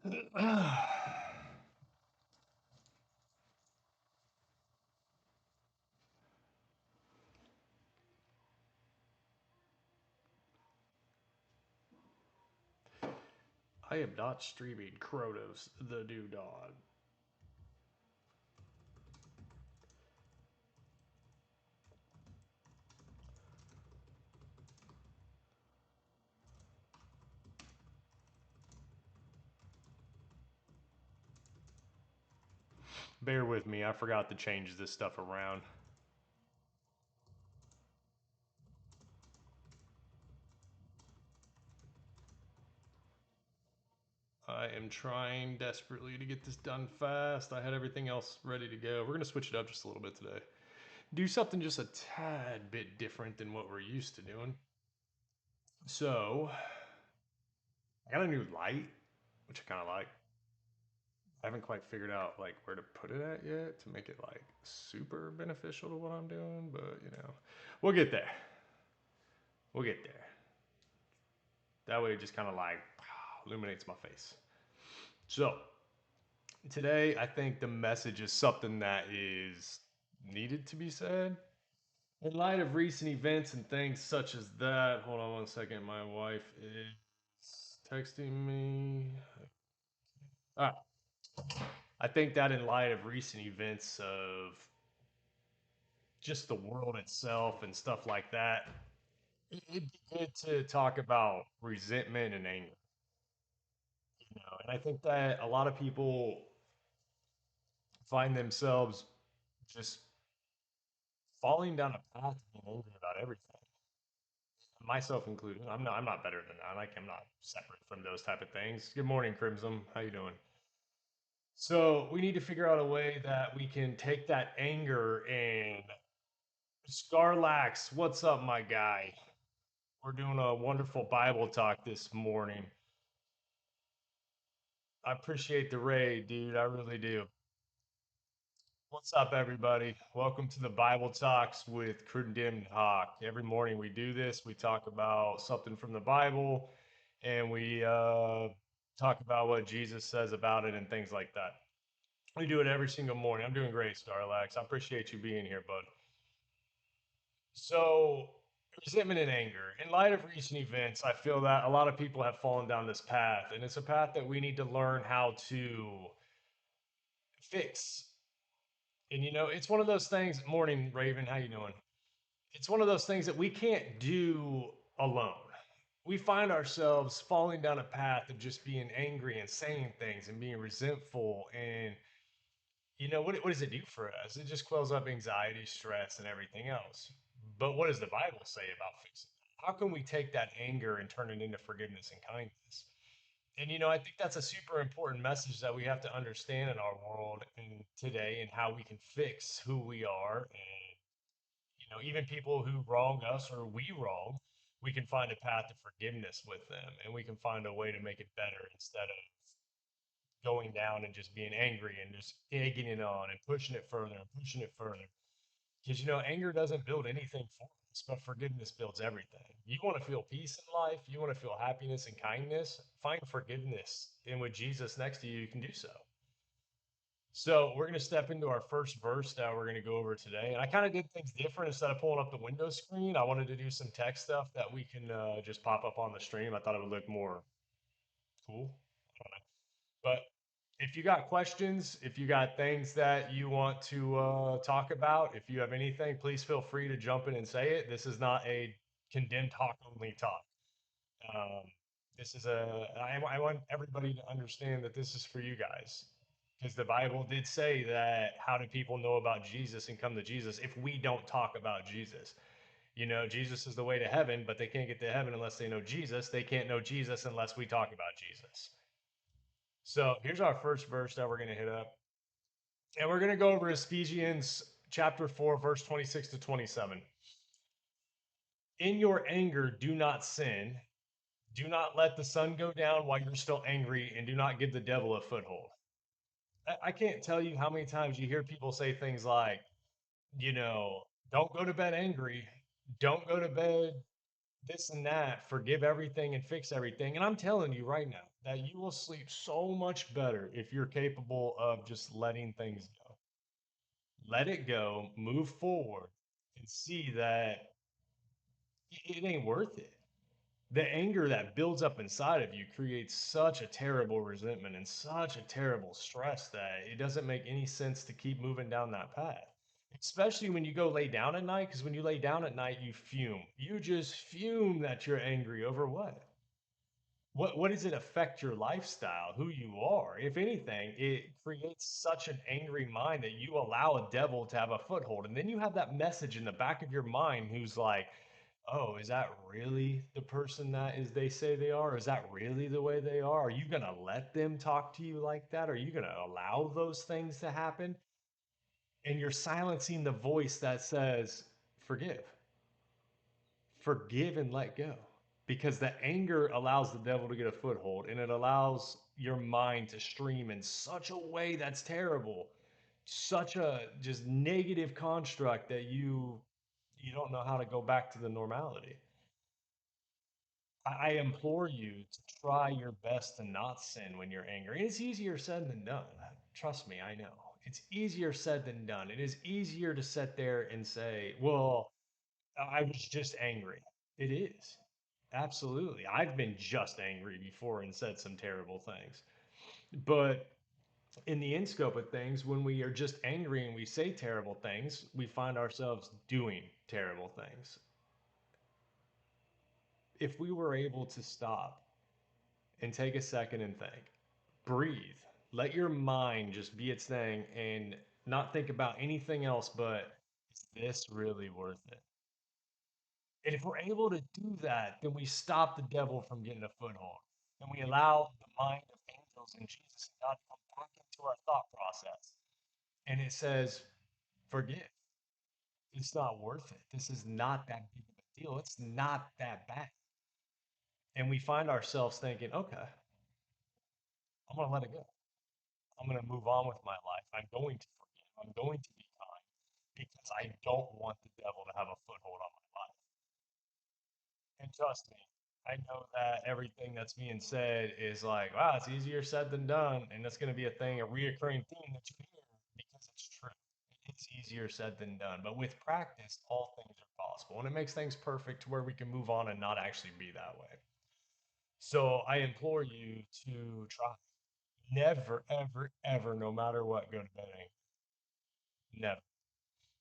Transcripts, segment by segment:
I am not streaming Kronos the New Dawn. Bear with me, I forgot to change this stuff around. I am trying desperately to get this done fast. I had everything else ready to go. We're going to switch it up just a little bit today. Do something just a tad bit different than what we're used to doing. So, I got a new light, which I kind of like. I haven't quite figured out like where to put it at yet to make it like super beneficial to what I'm doing, but we'll get there. We'll get there. That way it just kind of like illuminates my face. So, today I think the message is something that is needed to be said. In light of recent events and things such as that, hold on one second. My wife is texting me. All right. I think that in light of recent events of just the world itself and stuff like that, it'd be good to talk about resentment and anger. And I think that a lot of people find themselves just falling down a path of being angry about everything, myself included. I'm not better than that. Like I'm not separate from those type of things. Good morning, Crimson. How you doing? So we need to figure out a way that we can take that anger and Scarlax. What's up, my guy? We're doing a wonderful Bible talk this morning. I appreciate the raid, dude. I really do. What's up, everybody? Welcome to the Bible Talks with CondemnedHawk. Every morning we do this. We talk about something from the Bible, and we talk about what Jesus says about it and things like that. We do it every single morning. I'm doing great, Starlax. I appreciate you being here, bud. So, resentment and anger. In light of recent events, I feel that a lot of people have fallen down this path, and it's a path that we need to learn how to fix. And it's one of those things. Morning, Raven. How you doing? It's one of those things that we can't do alone. We find ourselves falling down a path of just being angry and saying things and being resentful. And what does it do for us? It just quells up anxiety, stress, and everything else. But what does the Bible say about fixing that? How can we take that anger and turn it into forgiveness and kindness? And I think that's a super important message that we have to understand in our world and today, and how we can fix who we are. And even people who wrong us or we wrong, we can find a path to forgiveness with them, and we can find a way to make it better instead of going down and just being angry and just egging it on and pushing it further and pushing it further. Because anger doesn't build anything for us, but forgiveness builds everything. You want to feel peace in life, you want to feel happiness and kindness, find forgiveness. And with Jesus next to you, you can do so. So we're going to step into our first verse that we're going to go over today. And I kind of did things different. Instead of pulling up the window screen, I wanted to do some text stuff that we can just pop up on the stream. I thought it would look more cool. I don't know. But if you got questions, if you got things that you want to talk about, if you have anything, please feel free to jump in and say it. This is not a condemned talk only talk. Um, this is I want everybody to understand that this is for you guys. Because the Bible did say that how do people know about Jesus and come to Jesus if we don't talk about Jesus? Jesus is the way to heaven, but they can't get to heaven unless they know Jesus. They can't know Jesus unless we talk about Jesus. So here's our first verse that we're going to hit up. And we're going to go over Ephesians chapter 4, verse 26 to 27. In your anger, do not sin. Do not let the sun go down while you're still angry, and do not give the devil a foothold. I can't tell you how many times you hear people say things like, don't go to bed angry. Don't go to bed this and that, forgive everything and fix everything. And I'm telling you right now that you will sleep so much better if you're capable of just letting things go. Let it go, move forward, and see that it ain't worth it. The anger that builds up inside of you creates such a terrible resentment and such a terrible stress that it doesn't make any sense to keep moving down that path. Especially when you go lay down at night, because when you lay down at night, you fume. You just fume that you're angry over what? What does it affect your lifestyle, who you are? If anything, it creates such an angry mind that you allow a devil to have a foothold. And then you have that message in the back of your mind who's like, oh, is that really the person that is they say they are? Is that really the way they are? Are you gonna let them talk to you like that? Are you gonna allow those things to happen? And you're silencing the voice that says, forgive, forgive and let go. Because the anger allows the devil to get a foothold and it allows your mind to stream in such a way that's terrible, such a just negative construct that you don't know how to go back to the normality. I implore you to try your best to not sin when you're angry. It's easier said than done. Trust me, I know. It's easier said than done. It is easier to sit there and say, well, I was just angry. It is. Absolutely. I've been just angry before and said some terrible things. But in the end scope of things, when we are just angry and we say terrible things, we find ourselves doing terrible things. If we were able to stop and take a second and think, breathe, let your mind just be its thing and not think about anything else but, is this really worth it? And if we're able to do that, then we stop the devil from getting a foothold. And we allow the mind of angels and Jesus and God to come back into our thought process. And it says, forgive. It's not worth it. This is not that big of a deal. It's not that bad. And we find ourselves thinking, okay, I'm going to let it go. I'm going to move on with my life. I'm going to forgive. I'm going to be kind because I don't want the devil to have a foothold on my life. And trust me, I know that everything that's being said is like, wow, it's easier said than done. And that's going to be a thing, a reoccurring theme that you hear because it's true. It is easier said than done. But with practice, all things are possible. And it makes things perfect to where we can move on and not actually be that way. So I implore you to try. Never, ever, ever, no matter what, go to bed angry. Never.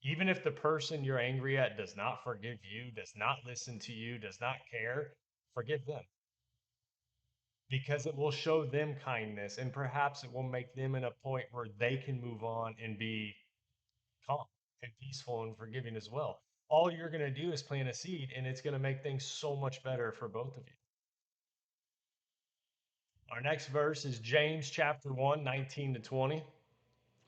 Even if the person you're angry at does not forgive you, does not listen to you, does not care, forgive them because it will show them kindness and perhaps it will make them in a point where they can move on and be calm and peaceful and forgiving as well. All you're going to do is plant a seed and it's going to make things so much better for both of you. Our next verse is James chapter 1, 19 to 20.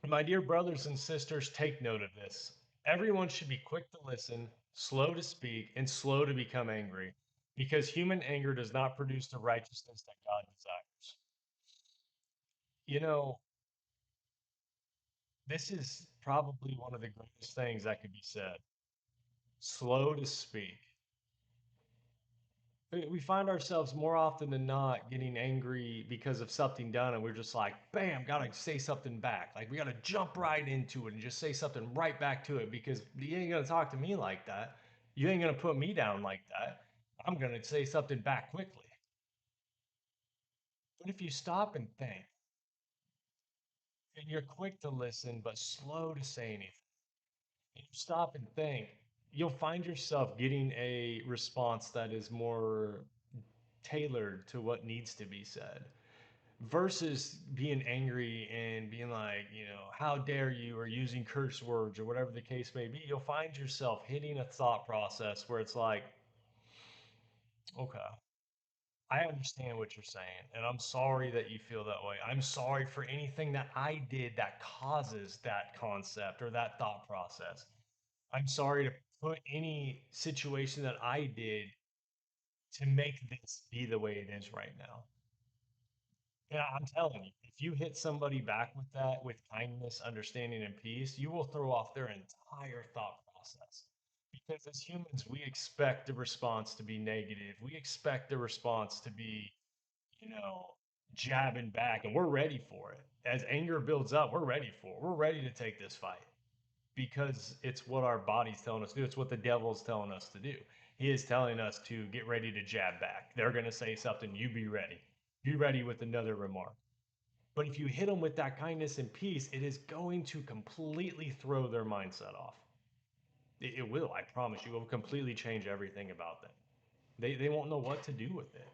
My dear brothers and sisters, take note of this. Everyone should be quick to listen, slow to speak, and slow to become angry, because human anger does not produce the righteousness that God desires. You know, this is probably one of the greatest things that could be said. Slow to speak. We find ourselves more often than not getting angry because of something done, and we're just like, bam, gotta say something back. Like, we gotta jump right into it and just say something right back to it because you ain't gonna talk to me like that. You ain't gonna put me down like that. I'm gonna say something back quickly. But if you stop and think, and you're quick to listen but slow to say anything, and you stop and think, you'll find yourself getting a response that is more tailored to what needs to be said versus being angry and being like, how dare you, or using curse words or whatever the case may be. You'll find yourself hitting a thought process where it's like, okay, I understand what you're saying, and I'm sorry that you feel that way. I'm sorry for anything that I did that causes that concept or that thought process. I'm sorry to put any situation that I did to make this be the way it is right now. Yeah, I'm telling you, if you hit somebody back with that, with kindness, understanding, and peace, you will throw off their entire thought process. Because as humans, we expect the response to be negative. We expect the response to be, you know, jabbing back, and we're ready for it. As anger builds up, we're ready for it. We're ready to take this fight because it's what our body's telling us to do. It's what the devil's telling us to do. He is telling us to get ready to jab back. They're going to say something. You be ready. Be ready with another remark. But if you hit them with that kindness and peace, it is going to completely throw their mindset off. It will, I promise you, it will completely change everything about them. They won't know what to do with it.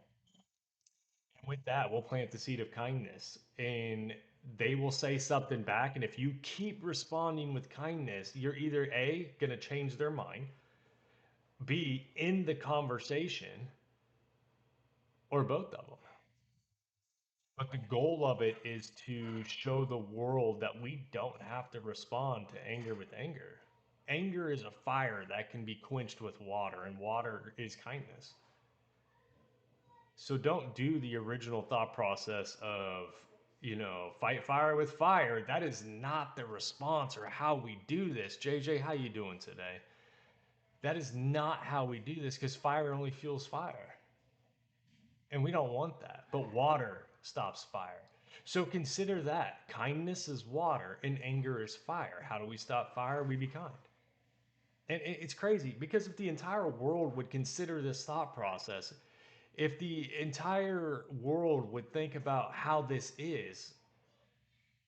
And with that, we'll plant the seed of kindness and they will say something back. And if you keep responding with kindness, you're either A, going to change their mind, B, in the conversation, or both of them. But the goal of it is to show the world that we don't have to respond to anger with anger. Anger is a fire that can be quenched with water, and water is kindness. So don't do the original thought process of, fight fire with fire. That is not the response or how we do this. JJ, how you doing today? That is not how we do this because fire only fuels fire. And we don't want that. But water stops fire. So consider that. Kindness is water and anger is fire. How do we stop fire? We be kind. And it's crazy because if the entire world would consider this thought process, if the entire world would think about how this is,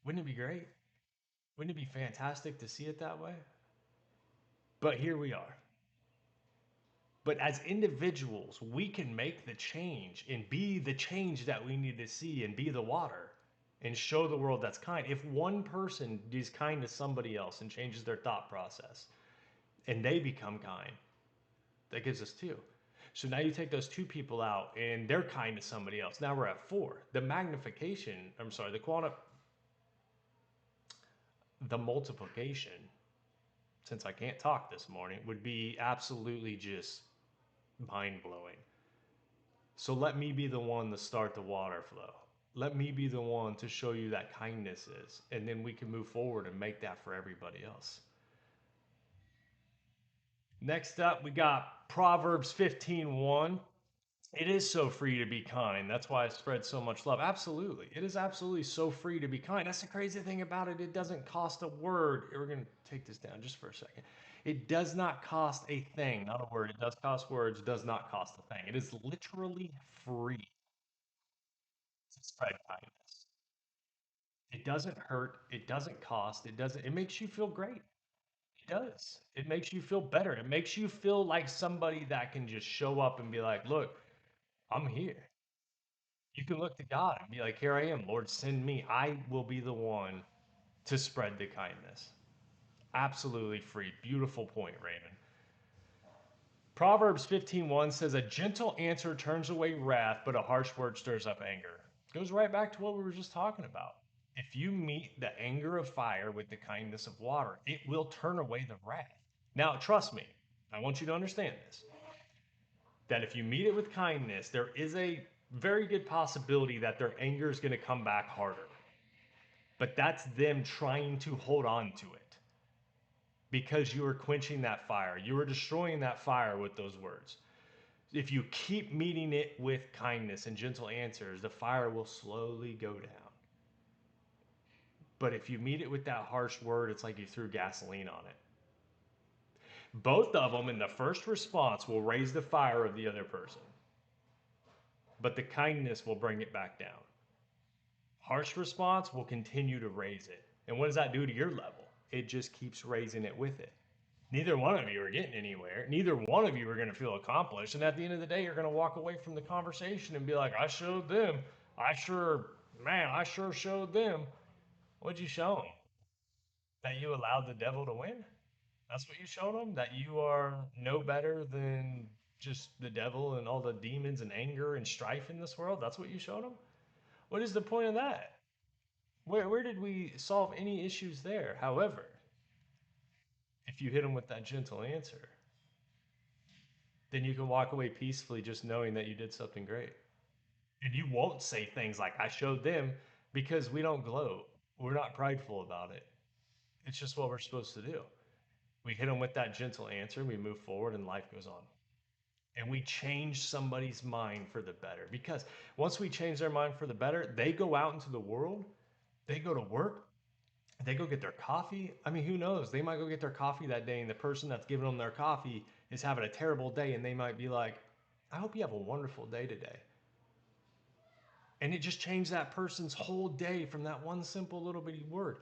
wouldn't it be great? Wouldn't it be fantastic to see it that way? But here we are. But as individuals, we can make the change and be the change that we need to see and be the water and show the world that's kind. If one person is kind to somebody else and changes their thought process and they become kind, that gives us two. So now you take those two people out and they're kind to somebody else. Now we're at four. The magnification, I'm sorry, the multiplication, since I can't talk this morning, would be absolutely just mind blowing. So let me be the one to start the water flow. Let me be the one to show you that kindness is. And then we can move forward and make that for everybody else. Next up, we got Proverbs 15:1. It is so free to be kind. That's why I spread so much love. Absolutely. It is absolutely so free to be kind. That's the crazy thing about it. It doesn't cost a word. We're going to take this down just for a second. It does not cost a thing, not a word. It does cost words, does not cost a thing. It is literally free to spread kindness. It doesn't hurt. It doesn't cost. It makes you feel great. It does. It makes you feel better. It makes you feel like somebody that can just show up and be like, look, I'm here. You can look to God and be like, here I am, Lord, send me. I will be the one to spread the kindness. Absolutely free. Beautiful point, Raven. Proverbs 15:1 says, a gentle answer turns away wrath, but a harsh word stirs up anger. Goes right back to what we were just talking about. If you meet the anger of fire with the kindness of water, it will turn away the wrath. Now, trust me, I want you to understand this that if you meet it with kindness, there is a very good possibility that their anger is going to come back harder. But that's them trying to hold on to it because you are quenching that fire. You are destroying that fire with those words. If you keep meeting it with kindness and gentle answers, the fire will slowly go down. But if you meet it with that harsh word, it's like you threw gasoline on it. Both of them in the first response will raise the fire of the other person, but the kindness will bring it back down. Harsh response will continue to raise it. And what does that do to your level? It just keeps raising it with it. Neither one of you are getting anywhere. Neither one of you are going to feel accomplished. And at the end of the day, you're going to walk away from the conversation and be like, I showed them. I sure showed them. What'd you show them? That you allowed the devil to win? That's what you showed them? That you are no better than just the devil and all the demons and anger and strife in this world? That's what you showed them? What is the point of that? Where did we solve any issues there? However, if you hit them with that gentle answer, then you can walk away peacefully just knowing that you did something great. And you won't say things like, I showed them, because we don't gloat. We're not prideful about it. It's just what we're supposed to do. We hit them with that gentle answer, we move forward, and life goes on. And we change somebody's mind for the better. Because once we change their mind for the better, they go out into the world, they go to work, they go get their coffee. I mean, who knows? They might go get their coffee that day, and the person that's giving them their coffee is having a terrible day, and they might be like, I hope you have a wonderful day today. And it just changed that person's whole day from that one simple little bitty word.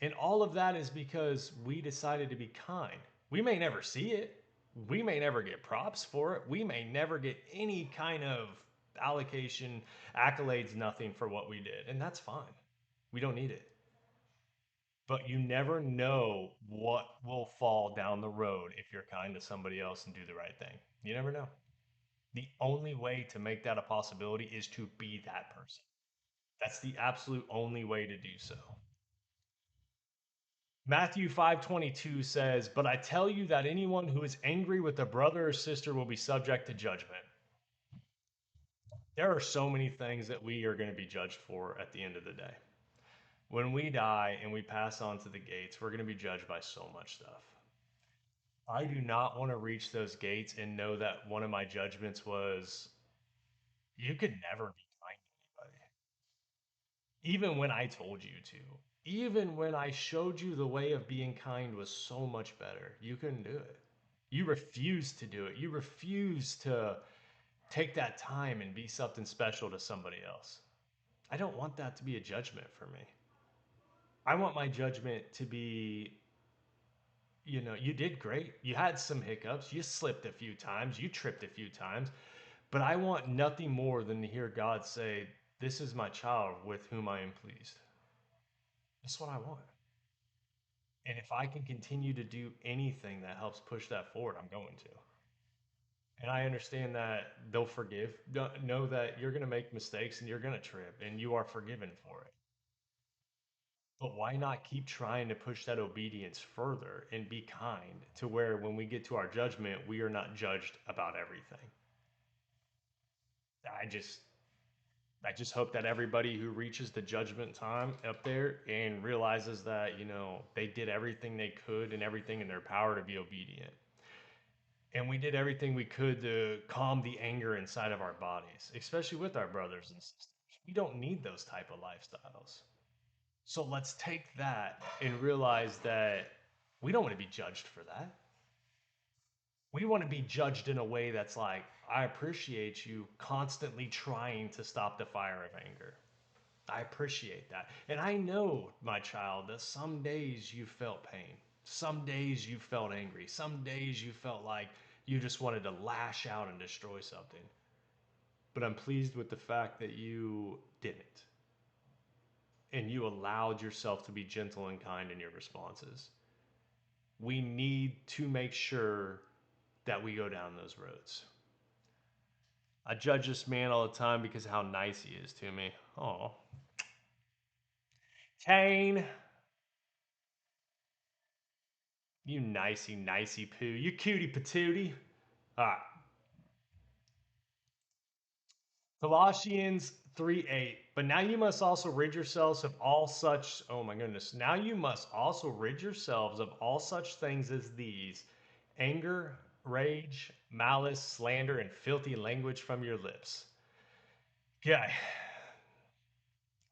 And all of that is because we decided to be kind. We may never see it. We may never get props for it. We may never get any kind of allocation, accolades, nothing for what we did. And that's fine. We don't need it. But you never know what will fall down the road if you're kind to somebody else and do the right thing. You never know. The only way to make that a possibility is to be that person. That's the absolute only way to do so. Matthew 5:22 says, "But I tell you that anyone who is angry with a brother or sister will be subject to judgment." There are so many things that we are going to be judged for at the end of the day. When we die and we pass on to the gates, we're going to be judged by so much stuff. I do not want to reach those gates and know that one of my judgments was, you could never be kind to anybody. Even when I told you to, even when I showed you the way of being kind was so much better, you couldn't do it. You refuse to do it. You refuse to take that time and be something special to somebody else. I don't want that to be a judgment for me. I want my judgment to be, you did great. You had some hiccups. You slipped a few times. You tripped a few times. But I want nothing more than to hear God say, "This is my child with whom I am pleased." That's what I want. And if I can continue to do anything that helps push that forward, I'm going to. And I understand that they'll forgive. Know that you're going to make mistakes and you're going to trip and you are forgiven for it. But why not keep trying to push that obedience further and be kind to where when we get to our judgment, we are not judged about everything? I just I just hope that everybody who reaches the judgment time up there and realizes that, they did everything they could and everything in their power to be obedient. And we did everything we could to calm the anger inside of our bodies, especially with our brothers and sisters. We don't need those type of lifestyles. So let's take that and realize that we don't want to be judged for that. We want to be judged in a way that's like, I appreciate you constantly trying to stop the fire of anger. I appreciate that. And I know, my child, that some days you felt pain. Some days you felt angry. Some days you felt like you just wanted to lash out and destroy something. But I'm pleased with the fact that you didn't. And you allowed yourself to be gentle and kind in your responses. We need to make sure that we go down those roads. I judge this man all the time because of how nice he is to me. Oh, Kane, you nicey poo. You cutie patootie. All right. Colossians 3:8. But now you must also rid yourselves of all such, oh my goodness. Now you must also rid yourselves of all such things as these: anger, rage, malice, slander, and filthy language from your lips. Okay,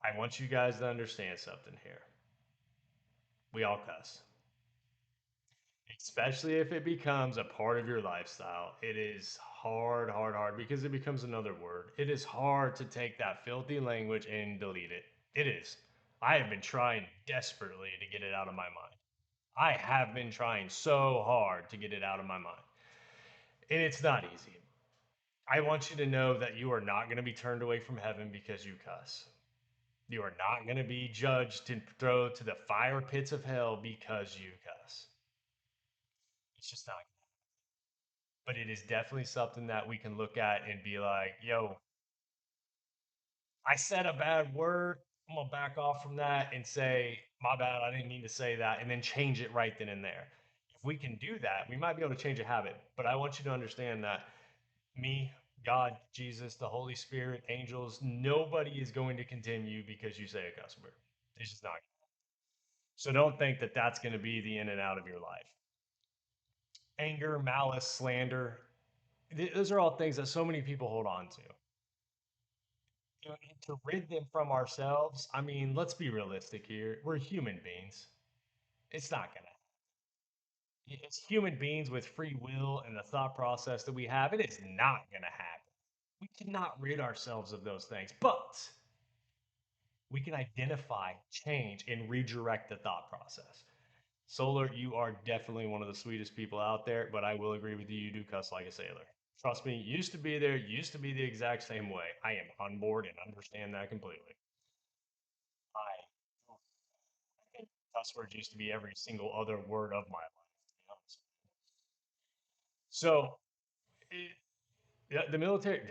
I want you guys to understand something here. We all cuss, especially if it becomes a part of your lifestyle. It is hard because it becomes another word. It is hard to take that filthy language and delete it. It is. I have been trying desperately to get it out of my mind. I have been trying so hard to get it out of my mind. And it's not easy. I want you to know that you are not going to be turned away from heaven because you cuss. You are not going to be judged and thrown to the fire pits of hell because you cuss. It's just not. But it is definitely something that we can look at and be like, yo, I said a bad word. I'm going to back off from that and say, my bad, I didn't mean to say that, and then change it right then and there. If we can do that, we might be able to change a habit. But I want you to understand that me, God, Jesus, the Holy Spirit, angels, nobody is going to condemn you because you say a cuss word. It's just not. So don't think that that's going to be the in and out of your life. Anger, malice, slander. Those are all things that so many people hold on to. You know, and to rid them from ourselves, I mean, let's be realistic here. We're human beings. It's not going to. It's human beings with free will and the thought process that we have. It is not going to happen. We cannot rid ourselves of those things, but we can identify, change, and redirect the thought process. Solar, you are definitely one of the sweetest people out there, but I will agree with you. You do cuss like a sailor. Trust me, used to be there, used to be the exact same way. I am on board and understand that completely. I think cuss words used to be every single other word of my life, to be honest. So, it, yeah, the military,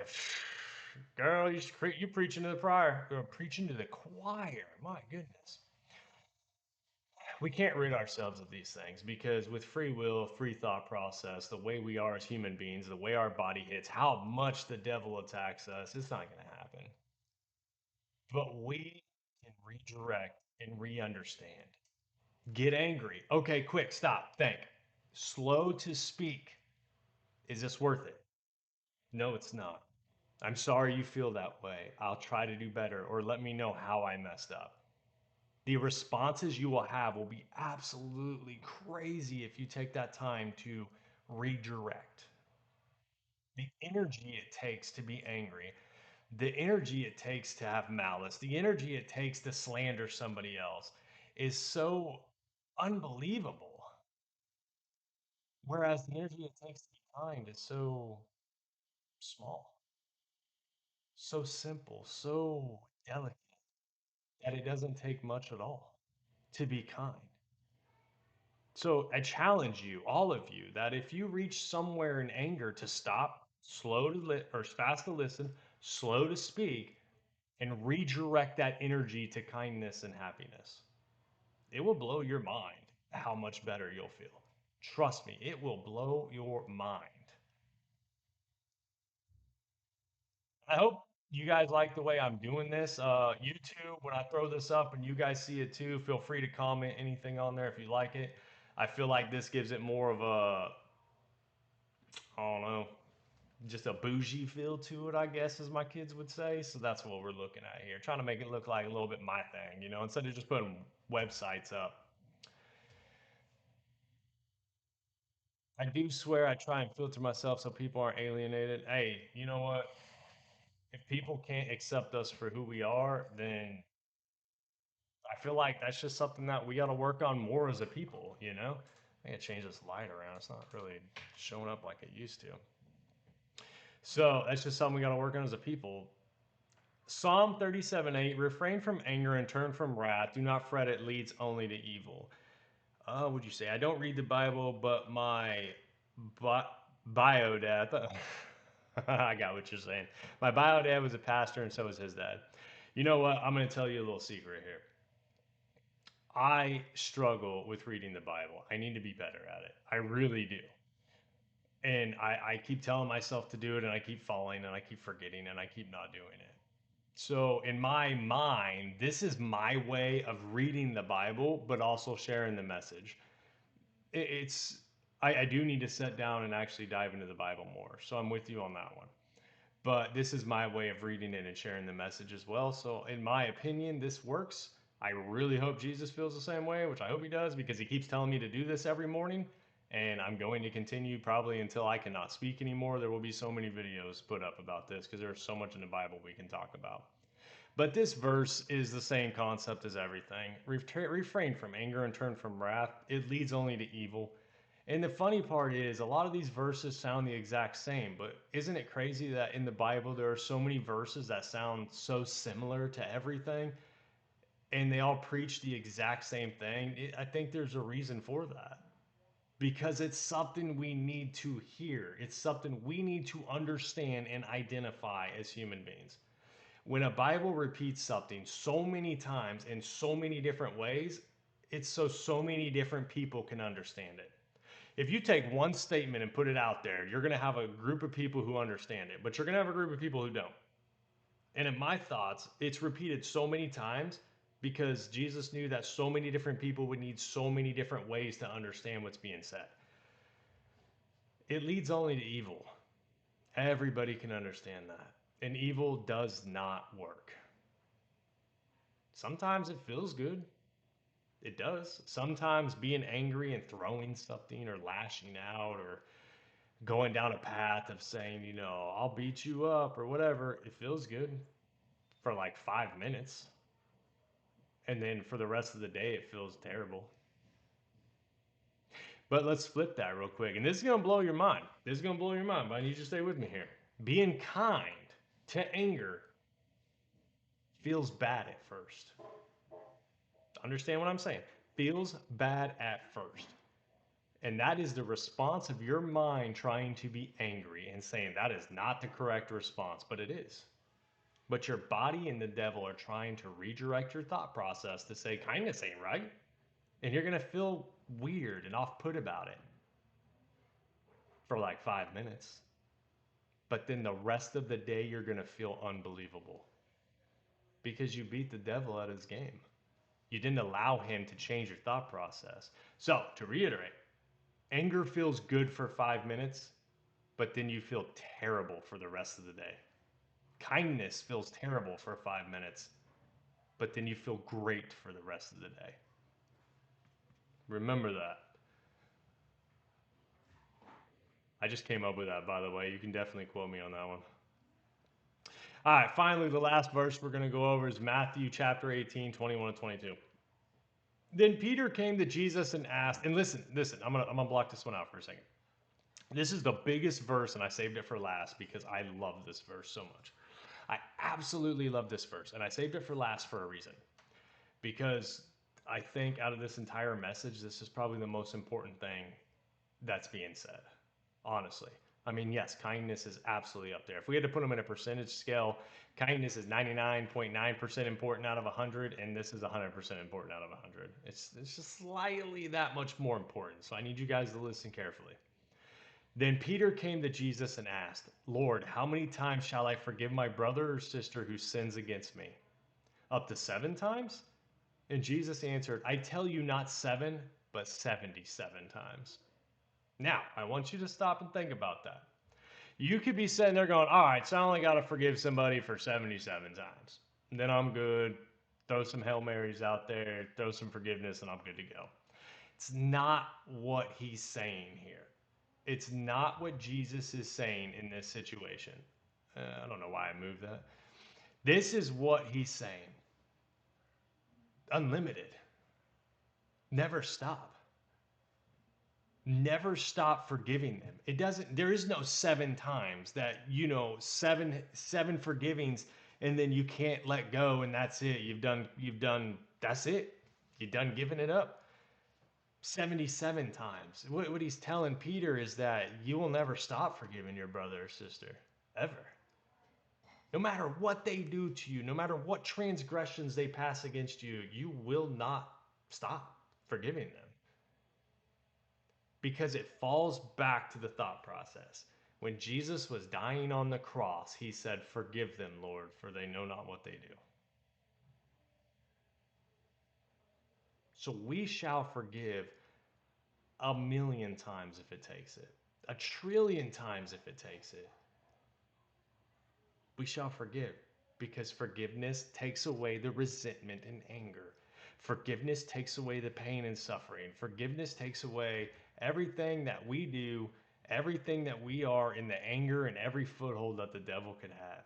girl, you preaching to the choir, preaching to the choir. My goodness. We can't rid ourselves of these things because with free will, free thought process, the way we are as human beings, the way our body hits, how much the devil attacks us, it's not going to happen. But we can redirect and re understand. Get angry. Okay, quick, stop, think. Slow to speak. Is this worth it? No, it's not. I'm sorry you feel that way. I'll try to do better, or let me know how I messed up. The responses you will have will be absolutely crazy if you take that time to redirect. The energy it takes to be angry, the energy it takes to have malice, the energy it takes to slander somebody else is so unbelievable. Whereas the energy it takes to be kind is so small, so simple, so delicate that it doesn't take much at all to be kind. So I challenge you, all of you, that if you reach somewhere in anger to stop, slow to or fast to listen, slow to speak, and redirect that energy to kindness and happiness, it will blow your mind how much better you'll feel. Trust me, it will blow your mind. I hope you guys like the way I'm doing this. YouTube, when I throw this up and you guys see it too, feel free to comment anything on there if you like it. I feel like this gives it more of a, I don't know, just a bougie feel to it, I guess, as my kids would say. So that's what we're looking at here, trying to make it look like a little bit my thing, instead of just putting websites up. I do swear I try and filter myself so people aren't alienated. Hey, you know what? If people can't accept us for who we are, then I feel like that's just something that we got to work on more as a people. I gotta change this light around. It's not really showing up like it used to. So that's just something we got to work on as a people. Psalm 37:8, refrain from anger and turn from wrath. Do not fret, it leads only to evil. Would you say? I don't read the Bible, but my bi- bio dad, I got what you're saying. My bio dad was a pastor, and so was his dad. You know what? I'm going to tell you a little secret here. I struggle with reading the Bible. I need to be better at it. I really do. And I keep telling myself to do it, and I keep falling, and I keep forgetting, and I keep not doing it. So, in my mind, this is my way of reading the Bible, but also sharing the message. It's, I do need to sit down and actually dive into the Bible more. So, I'm with you on that one. But this is my way of reading it and sharing the message as well. So, in my opinion, this works. I really hope Jesus feels the same way, which I hope he does because he keeps telling me to do this every morning. And I'm going to continue probably until I cannot speak anymore. There will be so many videos put up about this because there's so much in the Bible we can talk about. But this verse is the same concept as everything. Refrain from anger and turn from wrath. It leads only to evil. And the funny part is, a lot of these verses sound the exact same, but isn't it crazy that in the Bible there are so many verses that sound so similar to everything and they all preach the exact same thing? I think there's a reason for that because it's something we need to hear, it's something we need to understand and identify as human beings. When a Bible repeats something so many times in so many different ways, it's so many different people can understand it. If you take one statement and put it out there, you're going to have a group of people who understand it, but you're going to have a group of people who don't. And in my thoughts, it's repeated so many times because Jesus knew that so many different people would need so many different ways to understand what's being said. it leads only to evil. Everybody can understand that. And evil does not work. Sometimes it feels good. It does. Sometimes being angry and throwing something or lashing out or going down a path of saying, I'll beat you up or whatever, it feels good for like 5 minutes. And then for the rest of the day, it feels terrible. But let's flip that real quick. And this is going to blow your mind. This is going to blow your mind, but I need you to stay with me here. Being kind to anger feels bad at first. Understand what I'm saying? Feels bad at first. And that is the response of your mind trying to be angry and saying that is not the correct response, but it is. But your body and the devil are trying to redirect your thought process to say kindness ain't right. And you're going to feel weird and off put about it for like 5 minutes. But then the rest of the day, you're going to feel unbelievable because you beat the devil at his game. You didn't allow him to change your thought process. So, to reiterate, anger feels good for 5 minutes, but then you feel terrible for the rest of the day. Kindness feels terrible for 5 minutes, but then you feel great for the rest of the day. Remember that. I just came up with that, by the way. You can definitely quote me on that one. All right, finally, the last verse we're going to go over is Matthew chapter 18, 21 and 22. Then Peter came to Jesus and asked, and listen, I'm gonna block this one out for a second. This is the biggest verse, and I saved it for last because I love this verse so much. I absolutely love this verse, and I saved it for last for a reason. Because I think out of this entire message, this is probably the most important thing that's being said, honestly. I mean, yes, kindness is absolutely up there. If we had to put them in a percentage scale, kindness is 99.9% important out of 100, and this is 100% important out of 100. It's just slightly that much more important. So I need you guys to listen carefully. Then Peter came to Jesus and asked, Lord, how many times shall I forgive my brother or sister who sins against me? Up to 7 times? And Jesus answered, I tell you not 7, but 77 times. Now, I want you to stop and think about that. You could be sitting there going, all right, so I only got to forgive somebody for 77 times. And then I'm good. Throw some Hail Marys out there, throw some forgiveness, and I'm good to go. It's not what he's saying here. It's not what Jesus is saying in this situation. I don't know why I moved that. This is what he's saying. Unlimited. Never stop. Never stop forgiving them. There is no 7 times that, seven forgivings and then you can't let go and that's it. That's it. You've done giving it up. 77 times. What he's telling Peter is that you will never stop forgiving your brother or sister, ever. No matter what they do to you, no matter what transgressions they pass against you, you will not stop forgiving them. Because it falls back to the thought process. When Jesus was dying on the cross, he said, forgive them, Lord, for they know not what they do. So we shall forgive 1,000,000 times if it takes it, 1,000,000,000,000 times if it takes it. We shall forgive because forgiveness takes away the resentment and anger. Forgiveness takes away the pain and suffering. Forgiveness takes away everything that we do, everything that we are in the anger and every foothold that the devil could have.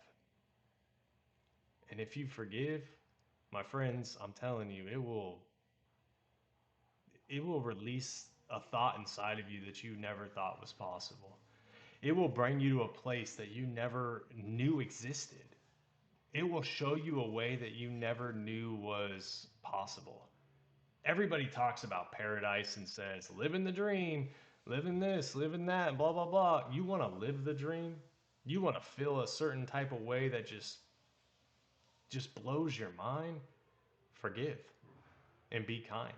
And if you forgive, my friends, I'm telling you, it will release a thought inside of you that you never thought was possible. It will bring you to a place that you never knew existed. It will show you a way that you never knew was possible. Everybody talks about paradise and says, living the dream, living this, living that, blah, blah, blah. You want to live the dream? You want to feel a certain type of way that just blows your mind? Forgive and be kind.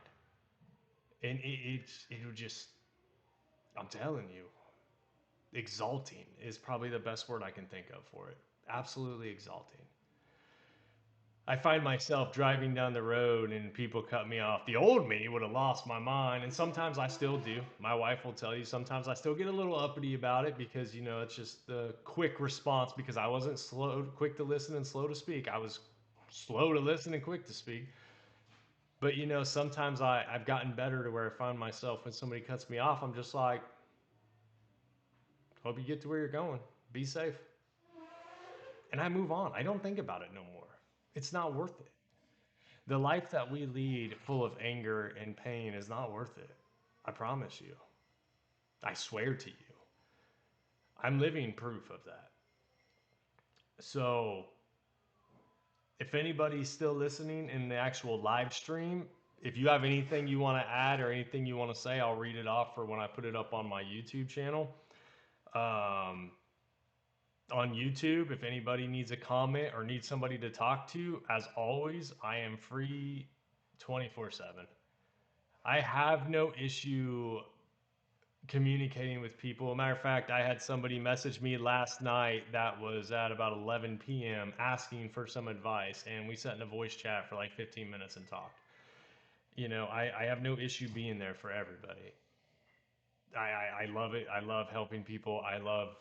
And it'll just, I'm telling you, exalting is probably the best word I can think of for it. Absolutely exalting. I find myself driving down the road and people cut me off. The old me would have lost my mind, and sometimes I still do. My wife will tell you sometimes I still get a little uppity about it because it's just the quick response because I wasn't quick to listen and slow to speak. I was slow to listen and quick to speak. But sometimes I've gotten better to where I find myself when somebody cuts me off, I'm just like, hope you get to where you're going. Be safe. And I move on. I don't think about it no more. It's not worth it. The life that we lead full of anger and pain is not worth it. I promise you. I swear to you. I'm living proof of that. So, if anybody's still listening in the actual live stream, if you have anything you want to add or anything you want to say, I'll read it off for when I put it up on my YouTube channel. Um, on YouTube, if anybody needs a comment or needs somebody to talk to, as always, I am free 24/7. I have no issue communicating with people. Matter of fact, I had somebody message me last night that was at about 11 p.m. asking for some advice, and we sat in a voice chat for like 15 minutes and talked. I have no issue being there for everybody. I love it. I love helping people. I love,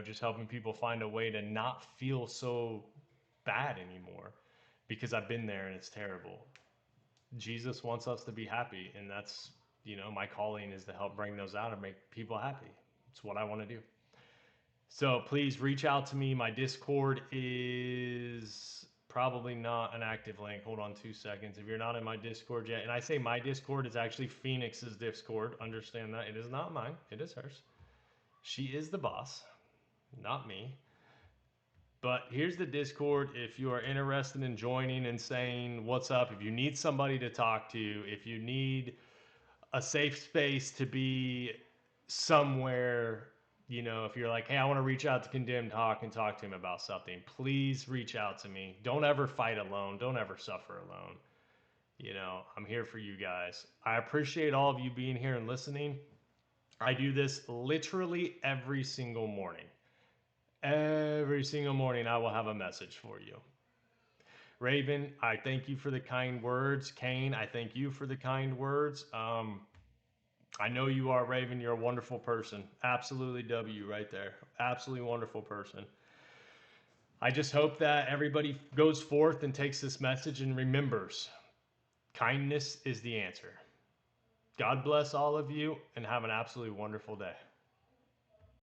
just helping people find a way to not feel so bad anymore because I've been there and it's terrible. Jesus wants us to be happy, and that's, my calling is to help bring those out and make people happy. It's what I want to do. So please reach out to me. My Discord is probably not an active link. Hold on 2 seconds. If you're not in my Discord yet, and I say my Discord is actually Phoenix's Discord, understand that. It is not mine, it is hers. She is the boss, not me. But here's the Discord if you are interested in joining and saying what's up, if you need somebody to talk to, if you need a safe space to be somewhere, if you're like, hey, I want to reach out to Condemned Hawk and talk to him about something, please reach out to me. Don't ever fight alone. Don't ever suffer alone. I'm here for you guys. I appreciate all of you being here and listening. I do this literally every single morning. Every single morning, I will have a message for you. Raven, I thank you for the kind words. Kane, I thank you for the kind words. I know you are, Raven. You're a wonderful person. Absolutely W right there. Absolutely wonderful person. I just hope that everybody goes forth and takes this message and remembers kindness is the answer. God bless all of you and have an absolutely wonderful day.